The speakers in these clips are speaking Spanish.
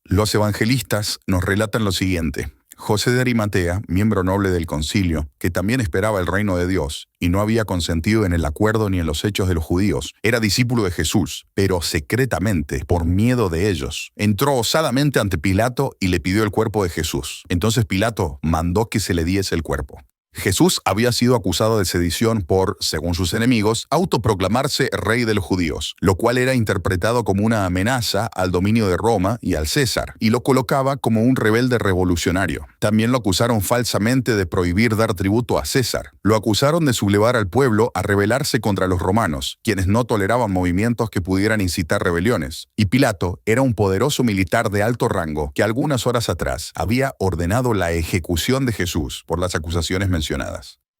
Los evangelistas nos relatan lo siguiente. José de Arimatea, miembro noble del concilio, que también esperaba el reino de Dios y no había consentido en el acuerdo ni en los hechos de los judíos, era discípulo de Jesús, pero secretamente, por miedo de ellos, entró osadamente ante Pilato y le pidió el cuerpo de Jesús. Entonces Pilato mandó que se le diese el cuerpo. Jesús había sido acusado de sedición por, según sus enemigos, autoproclamarse rey de los judíos, lo cual era interpretado como una amenaza al dominio de Roma y al César, y lo colocaba como un rebelde revolucionario. También lo acusaron falsamente de prohibir dar tributo a César. Lo acusaron de sublevar al pueblo a rebelarse contra los romanos, quienes no toleraban movimientos que pudieran incitar rebeliones. Y Pilato era un poderoso militar de alto rango que algunas horas atrás había ordenado la ejecución de Jesús por las acusaciones mencionadas.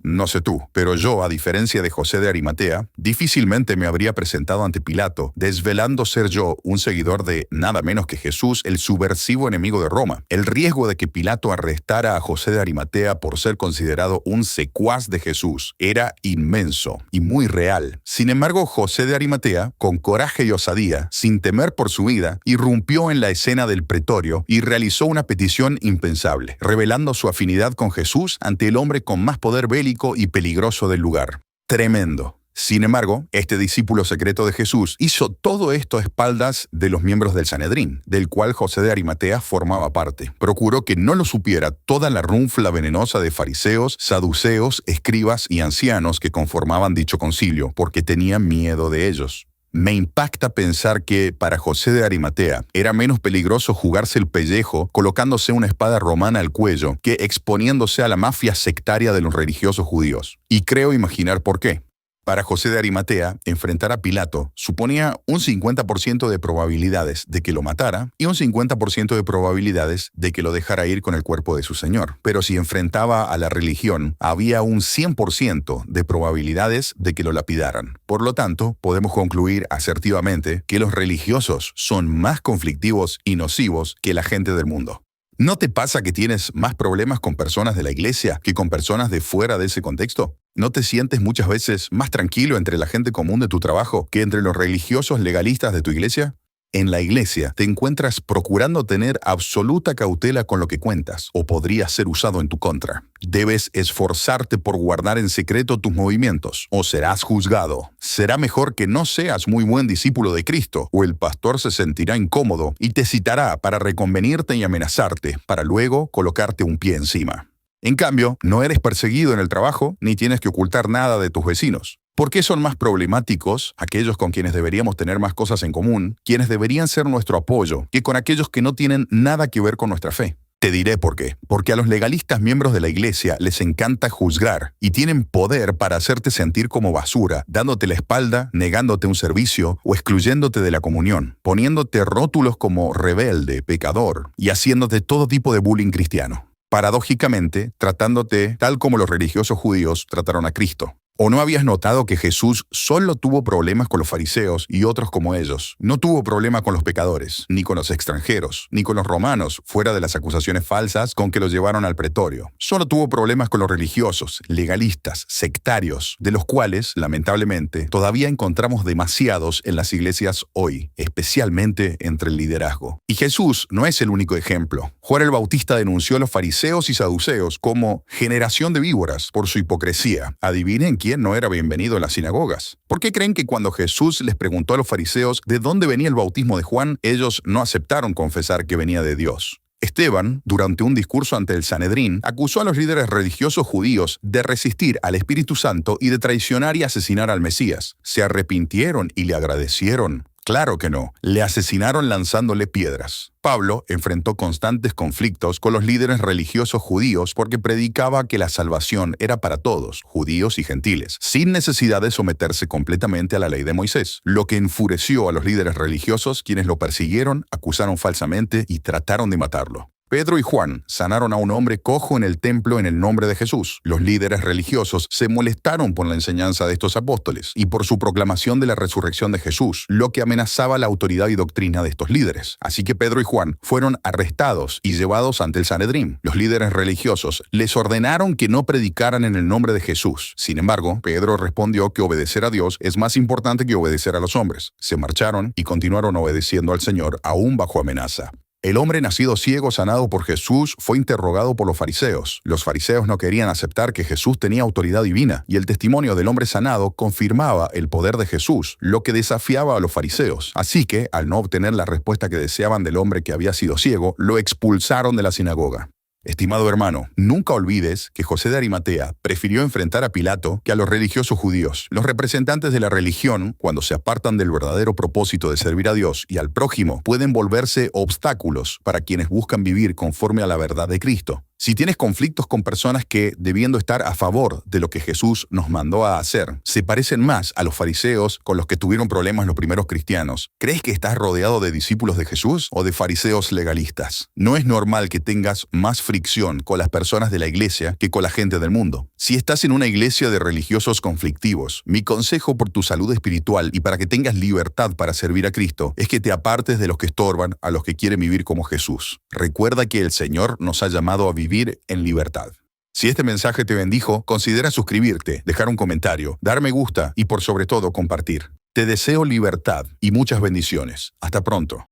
No sé tú, pero yo, a diferencia de José de Arimatea, difícilmente me habría presentado ante Pilato, desvelando ser yo un seguidor de nada menos que Jesús, el subversivo enemigo de Roma. El riesgo de que Pilato arrestara a José de Arimatea por ser considerado un secuaz de Jesús era inmenso y muy real. Sin embargo, José de Arimatea, con coraje y osadía, sin temer por su vida, irrumpió en la escena del pretorio y realizó una petición impensable, revelando su afinidad con Jesús ante el hombre con más poder bélico y peligroso del lugar. Tremendo. Sin embargo, este discípulo secreto de Jesús hizo todo esto a espaldas de los miembros del Sanedrín, del cual José de Arimatea formaba parte. Procuró que no lo supiera toda la rúnfula venenosa de fariseos, saduceos, escribas y ancianos que conformaban dicho concilio, porque tenían miedo de ellos. Me impacta pensar que, para José de Arimatea, era menos peligroso jugarse el pellejo colocándose una espada romana al cuello que exponiéndose a la mafia sectaria de los religiosos judíos. Y creo imaginar por qué. Para José de Arimatea, enfrentar a Pilato suponía un 50% de probabilidades de que lo matara y un 50% de probabilidades de que lo dejara ir con el cuerpo de su Señor. Pero si enfrentaba a la religión, había un 100% de probabilidades de que lo lapidaran. Por lo tanto, podemos concluir asertivamente que los religiosos son más conflictivos y nocivos que la gente del mundo. ¿No te pasa que tienes más problemas con personas de la iglesia que con personas de fuera de ese contexto? ¿No te sientes muchas veces más tranquilo entre la gente común de tu trabajo que entre los religiosos legalistas de tu iglesia? En la iglesia te encuentras procurando tener absoluta cautela con lo que cuentas, o podría ser usado en tu contra. Debes esforzarte por guardar en secreto tus movimientos, o serás juzgado. Será mejor que no seas muy buen discípulo de Cristo, o el pastor se sentirá incómodo y te citará para reconvenirte y amenazarte, para luego colocarte un pie encima. En cambio, no eres perseguido en el trabajo, ni tienes que ocultar nada de tus vecinos. ¿Por qué son más problemáticos aquellos con quienes deberíamos tener más cosas en común, quienes deberían ser nuestro apoyo, que con aquellos que no tienen nada que ver con nuestra fe? Te diré por qué. Porque a los legalistas miembros de la iglesia les encanta juzgar y tienen poder para hacerte sentir como basura, dándote la espalda, negándote un servicio o excluyéndote de la comunión, poniéndote rótulos como rebelde, pecador y haciéndote todo tipo de bullying cristiano. Paradójicamente, tratándote tal como los religiosos judíos trataron a Cristo. ¿O no habías notado que Jesús solo tuvo problemas con los fariseos y otros como ellos? No tuvo problema con los pecadores, ni con los extranjeros, ni con los romanos, fuera de las acusaciones falsas con que los llevaron al pretorio. Solo tuvo problemas con los religiosos, legalistas, sectarios, de los cuales, lamentablemente, todavía encontramos demasiados en las iglesias hoy, especialmente entre el liderazgo. Y Jesús no es el único ejemplo. Juan el Bautista denunció a los fariseos y saduceos como generación de víboras por su hipocresía. Adivinen quién no era bienvenido en las sinagogas. ¿Por qué creen que cuando Jesús les preguntó a los fariseos de dónde venía el bautismo de Juan, ellos no aceptaron confesar que venía de Dios? Esteban, durante un discurso ante el Sanedrín, acusó a los líderes religiosos judíos de resistir al Espíritu Santo y de traicionar y asesinar al Mesías. ¿Se arrepintieron y le agradecieron? Claro que no. Le asesinaron lanzándole piedras. Pablo enfrentó constantes conflictos con los líderes religiosos judíos porque predicaba que la salvación era para todos, judíos y gentiles, sin necesidad de someterse completamente a la ley de Moisés, lo que enfureció a los líderes religiosos, quienes lo persiguieron, acusaron falsamente y trataron de matarlo. Pedro y Juan sanaron a un hombre cojo en el templo en el nombre de Jesús. Los líderes religiosos se molestaron por la enseñanza de estos apóstoles y por su proclamación de la resurrección de Jesús, lo que amenazaba la autoridad y doctrina de estos líderes. Así que Pedro y Juan fueron arrestados y llevados ante el Sanedrín. Los líderes religiosos les ordenaron que no predicaran en el nombre de Jesús. Sin embargo, Pedro respondió que obedecer a Dios es más importante que obedecer a los hombres. Se marcharon y continuaron obedeciendo al Señor aún bajo amenaza. El hombre nacido ciego sanado por Jesús fue interrogado por los fariseos. Los fariseos no querían aceptar que Jesús tenía autoridad divina, y el testimonio del hombre sanado confirmaba el poder de Jesús, lo que desafiaba a los fariseos. Así que, al no obtener la respuesta que deseaban del hombre que había sido ciego, lo expulsaron de la sinagoga. Estimado hermano, nunca olvides que José de Arimatea prefirió enfrentar a Pilato que a los religiosos judíos. Los representantes de la religión, cuando se apartan del verdadero propósito de servir a Dios y al prójimo, pueden volverse obstáculos para quienes buscan vivir conforme a la verdad de Cristo. Si tienes conflictos con personas que, debiendo estar a favor de lo que Jesús nos mandó a hacer, se parecen más a los fariseos con los que tuvieron problemas los primeros cristianos, ¿crees que estás rodeado de discípulos de Jesús o de fariseos legalistas? No es normal que tengas más fricción con las personas de la iglesia que con la gente del mundo. Si estás en una iglesia de religiosos conflictivos, mi consejo por tu salud espiritual y para que tengas libertad para servir a Cristo es que te apartes de los que estorban a los que quieren vivir como Jesús. Recuerda que el Señor nos ha llamado a vivir en libertad. Si este mensaje te bendijo, considera suscribirte, dejar un comentario, dar me gusta y por sobre todo compartir. Te deseo libertad y muchas bendiciones. Hasta pronto.